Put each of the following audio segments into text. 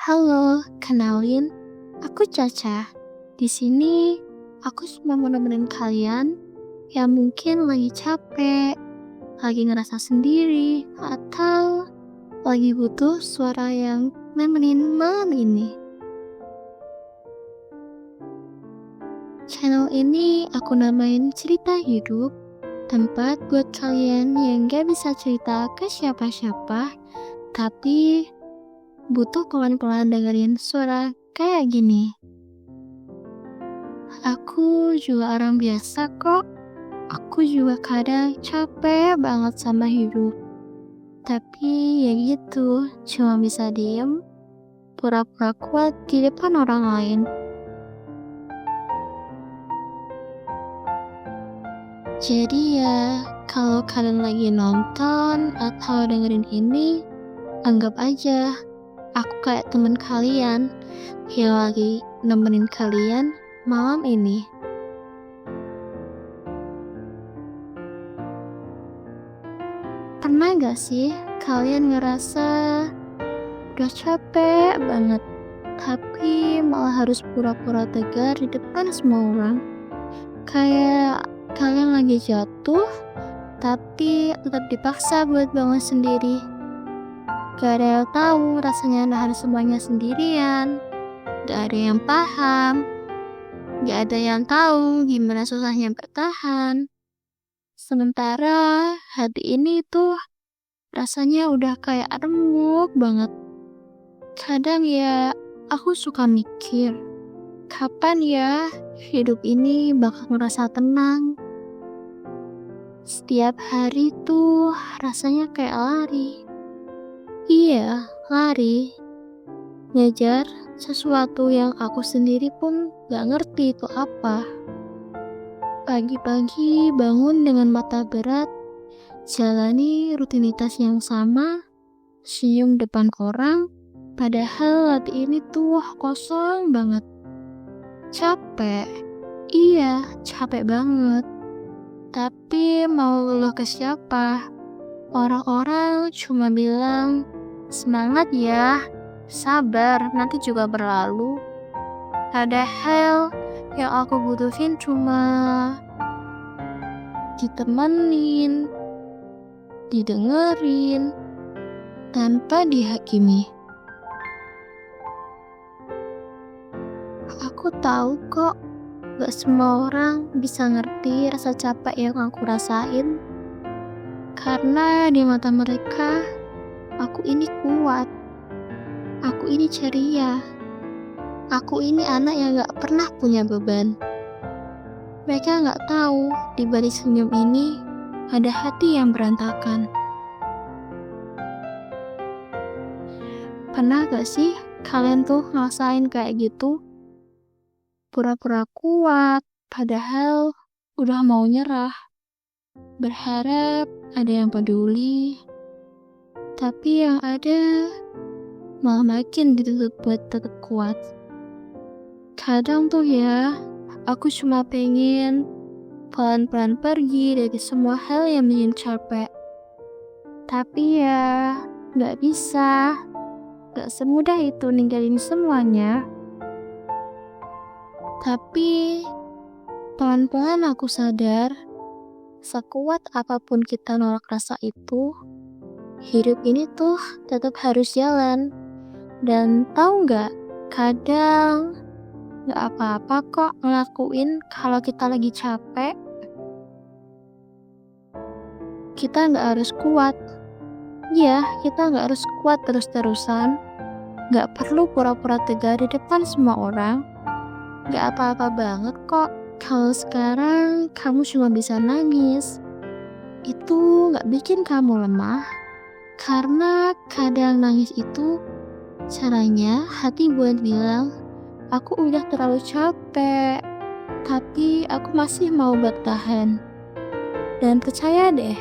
Halo, kenalin, aku Caca. Di sini aku cuma mau nemenin kalian yang mungkin lagi capek, lagi ngerasa sendiri, atau lagi butuh suara yang nemenin malam ini. Channel ini aku namain Cerita Hidup, tempat buat kalian yang gak bisa cerita ke siapa-siapa, tapi butuh pelan-pelan dengerin suara kayak gini. Aku juga orang biasa kok. Aku juga kadang capek banget sama hidup. Tapi ya gitu, cuma bisa diem, pura-pura kuat di depan orang lain. Jadi ya, kalau kalian lagi nonton atau dengerin ini, anggap aja aku kayak temen kalian yang lagi nemenin kalian malam ini. Pernah gak sih kalian ngerasa udah capek banget, tapi malah harus pura-pura tegar di depan semua orang? Kayak kalian lagi jatuh, tapi tetap dipaksa buat bangun sendiri. Gak ada yang tahu rasanya nahan semuanya sendirian. Gak ada yang paham. Gak ada yang tahu gimana susahnya bertahan. Sementara hati ini tuh rasanya udah kayak remuk banget. Kadang ya aku suka mikir, kapan ya hidup ini bakal ngerasa tenang? Setiap hari tuh rasanya kayak lari. Iya, lari. Ngejar sesuatu yang aku sendiri pun gak ngerti itu apa. Pagi-pagi bangun dengan mata berat, jalani rutinitas yang sama, senyum depan orang, padahal hati ini tuh kosong banget. Capek. Iya, capek banget. Tapi mau ngeluh ke siapa? Orang-orang cuma bilang, semangat ya, sabar, nanti juga berlalu. Padahal yang aku butuhin cuma ditemenin, didengerin, tanpa dihakimi. Aku tahu kok, gak semua orang bisa ngerti rasa capek yang aku rasain. Karena di mata mereka, aku ini kuat. Aku ini ceria. Aku ini anak yang gak pernah punya beban. Mereka gak tahu di balik senyum ini ada hati yang berantakan. Pernah gak sih kalian tuh ngerasain kayak gitu? Pura-pura kuat, padahal udah mau nyerah. Berharap ada yang peduli, tapi yang ada malah makin dituntut buat tetap kuat. Kadang tuh ya, aku cuma pengen pelan-pelan pergi dari semua hal yang bikin capek. Tapi ya, gak bisa. Gak semudah itu ninggalin semuanya. Tapi pelan-pelan aku sadar, sekuat apapun kita nolak rasa itu, hidup ini tuh tetap harus jalan. Dan tahu nggak, kadang nggak apa-apa kok ngelakuin kalau kita lagi capek. Kita nggak harus kuat. Iya, kita nggak harus kuat terus-terusan. Nggak perlu pura-pura tegar di depan semua orang. Nggak apa-apa banget kok kalau sekarang kamu cuma bisa nangis. Itu gak bikin kamu lemah. Karena kadang nangis itu caranya hati buat bilang, aku udah terlalu capek, tapi aku masih mau bertahan. Dan percaya deh,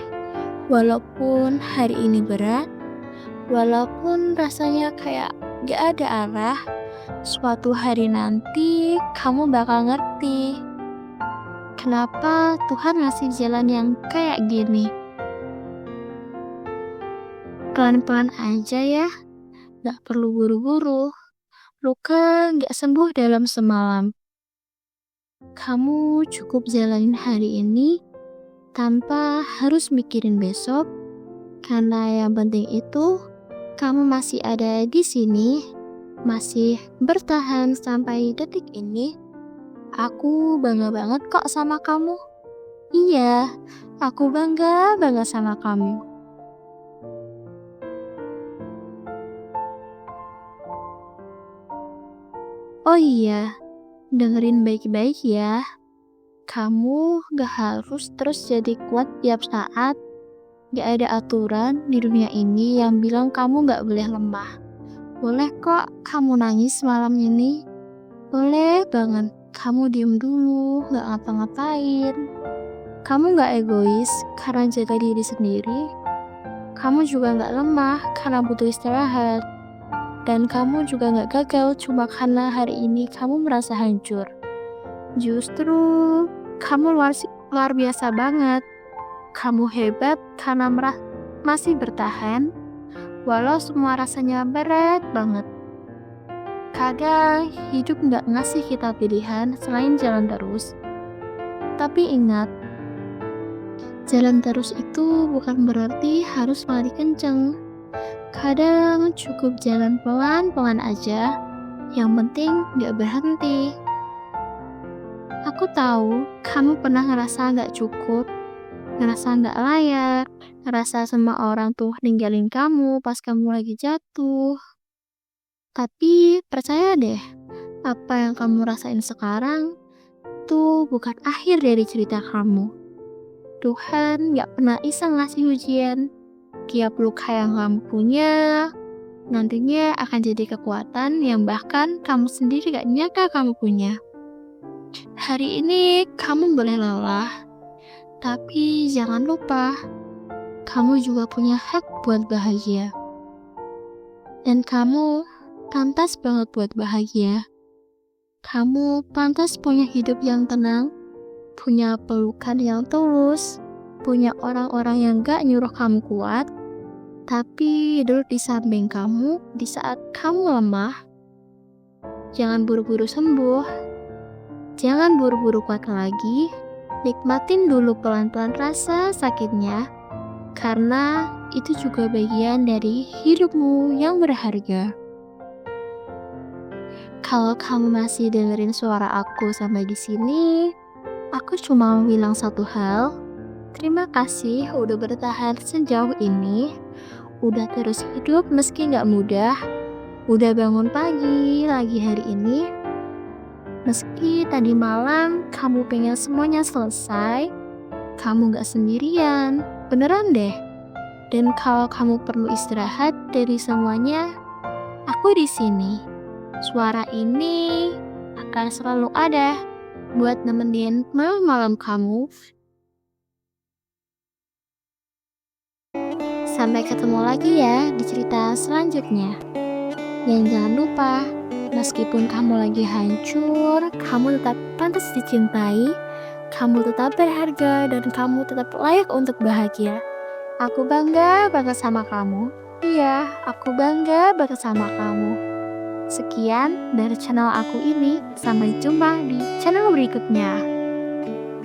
walaupun hari ini berat, walaupun rasanya kayak gak ada arah, suatu hari nanti kamu bakal ngerti kenapa Tuhan ngasih jalan yang kayak gini. Pelan-pelan aja ya, gak perlu buru-buru. Luka nggak sembuh dalam semalam. Kamu cukup jalanin hari ini tanpa harus mikirin besok, karena yang penting itu kamu masih ada di sini, masih bertahan sampai detik ini. Aku bangga banget kok sama kamu. Iya, aku bangga banget sama kamu. Oh iya, dengerin baik-baik ya. Kamu gak harus terus jadi kuat tiap saat. Gak ada aturan di dunia ini yang bilang kamu gak boleh lemah. Boleh kok kamu nangis malam ini. Boleh banget kamu diem dulu, gak ngapa-ngapain. Kamu gak egois karena jaga diri sendiri. Kamu juga gak lemah karena butuh istirahat. Dan kamu juga gak gagal cuma karena hari ini kamu merasa hancur. Justru kamu luar biasa banget. Kamu hebat karena masih bertahan, walau semua rasanya berat banget. Kadang hidup gak ngasih kita pilihan selain jalan terus. Tapi ingat, jalan terus itu bukan berarti harus lari kenceng. Kadang cukup jalan pelan-pelan aja, yang penting gak berhenti. Aku tahu kamu pernah ngerasa gak cukup, ngerasa gak layak, ngerasa semua orang tuh ninggalin kamu pas kamu lagi jatuh. Tapi percaya deh, apa yang kamu rasain sekarang tuh bukan akhir dari cerita kamu. Tuhan gak pernah iseng ngasih ujian. Tiap luka yang kamu punya nantinya akan jadi kekuatan yang bahkan kamu sendiri gak nyangka kamu punya. Hari ini kamu boleh lelah, tapi jangan lupa kamu juga punya hak buat bahagia. Dan kamu pantas banget buat bahagia. Kamu pantas punya hidup yang tenang, punya pelukan yang tulus, punya orang-orang yang gak nyuruh kamu kuat, tapi duduk di samping kamu di saat kamu lemah. Jangan buru-buru sembuh, jangan buru-buru kuat lagi. Nikmatin dulu pelan-pelan rasa sakitnya, karena itu juga bagian dari hidupmu yang berharga. Kalau kamu masih dengerin suara aku sampai di sini, aku cuma mau bilang satu hal. Terima kasih udah bertahan sejauh ini, udah terus hidup meski gak mudah, udah bangun pagi lagi hari ini. Meski tadi malam kamu pengen semuanya selesai, kamu gak sendirian, beneran deh. Dan kalau kamu perlu istirahat dari semuanya, aku di sini. Suara ini akan selalu ada buat nemenin malam-malam kamu. Sampai ketemu lagi ya di cerita selanjutnya. Dan jangan lupa, meskipun kamu lagi hancur, kamu tetap pantas dicintai, kamu tetap berharga, dan kamu tetap layak untuk bahagia. Aku bangga banget sama kamu. Iya, aku bangga banget sama kamu. Sekian dari channel aku ini, sampai jumpa di channel berikutnya.